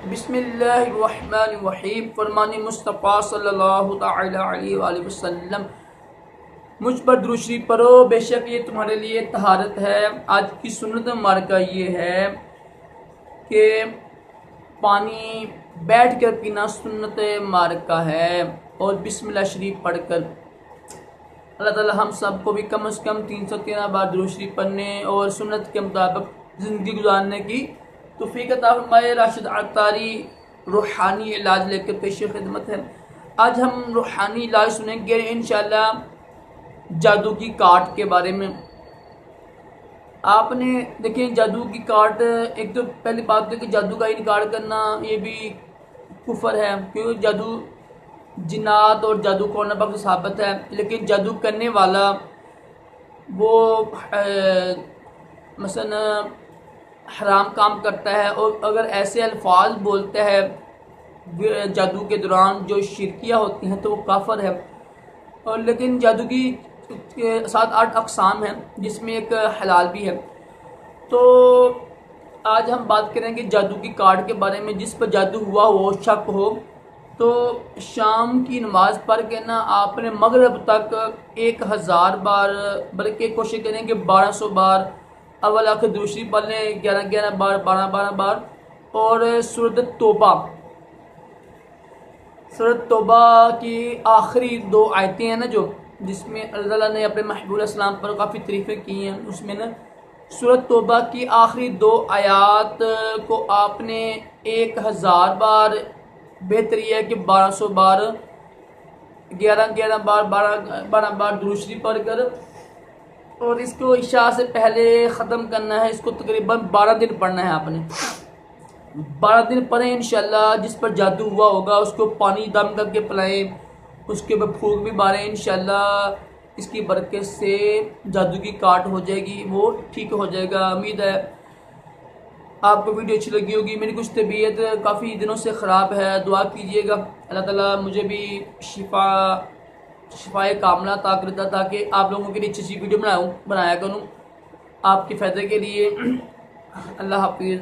बिस्मिल्लाहिर्रहमानिर्रहीम। फरमाने मुस्तफ़ा सल्लल्लाहु तआला अलैहि वसल्लम, मुझ पर दुरूद शरीफ पढ़ो, बेशक ये तुम्हारे लिए तहारत है। आज की सुन्नत मार्का ये है कि पानी बैठ कर पीना सुन्नत मार्का है और बिस्मिल्लाह शरीफ पढ़कर अल्लाह ताला हम सबको भी कम से कम 313 बार दुरूद शरीफ पढ़ने और सुन्नत के मुताबिक ज़िंदगी गुजारने की तौफीक अता फरमाए। राशिद अत्तारी रूहानी इलाज लेकर पेश खिदमत है। आज हम रूहानी इलाज सुनेंगे इंशाअल्लाह जादू की काट के बारे में। आपने देखिए जादू की काट, एक तो पहली बात है कि जादू का इनकार करना ये भी कुफर है, क्योंकि जादू जिन्नात और जादू कौन पाक से साबित है, लेकिन जादू करने वाला वो मसलन हराम काम करता है और अगर ऐसे अल्फाज बोलता है जादू के दौरान जो शिरकिया होती हैं तो वो काफर है। और लेकिन जादू की 7-8 अक़साम हैं जिसमें एक हलाल भी है। तो आज हम बात करेंगे जादू की काट के बारे में। जिस पर जादू हुआ हो, शक हो, तो शाम की नमाज पढ़ के ना आपने मगरिब तक 1000 बार, बल्कि कोशिश करेंगे 1200 बार अव्वल आखिर दूसरी पढ़ लें, 11-11 बार, 12-12 बार। और सूरत तौबा की आखिरी 2 आयतें हैं ना, जो जिसमें अल्लाह ताला ने अपने महबूब सलाम पर काफ़ी तारीफ़ें की हैं, उसमें ना सूरत तौबा की आखिरी 2 आयात को आपने 1000 बार, बेहतर यह है कि 1200 बार, 11-11 बार, 12 बार दुरूद शरीफ पढ़ कर और इसको इशा से पहले ख़त्म करना है। इसको तकरीबन 12 दिन पढ़ना है आपने। 12 दिन पढ़ें इंशाल्लाह। जिस पर जादू हुआ होगा उसको पानी दम करके पिलाएं, उसके ऊपर फूंक भी मारें। इंशाल्लाह इसकी बरकत से जादू की काट हो जाएगी, वो ठीक हो जाएगा। उम्मीद है आपको वीडियो अच्छी लगी होगी। मेरी कुछ तबीयत काफ़ी दिनों से ख़राब है, दुआ कीजिएगा अल्लाह ताला मुझे भी शिफाए कामला ताकत ताकि आप लोगों के लिए अच्छी वीडियो बनाया करूँ आपके फ़ायदे के लिए। अल्लाह हाफिज़।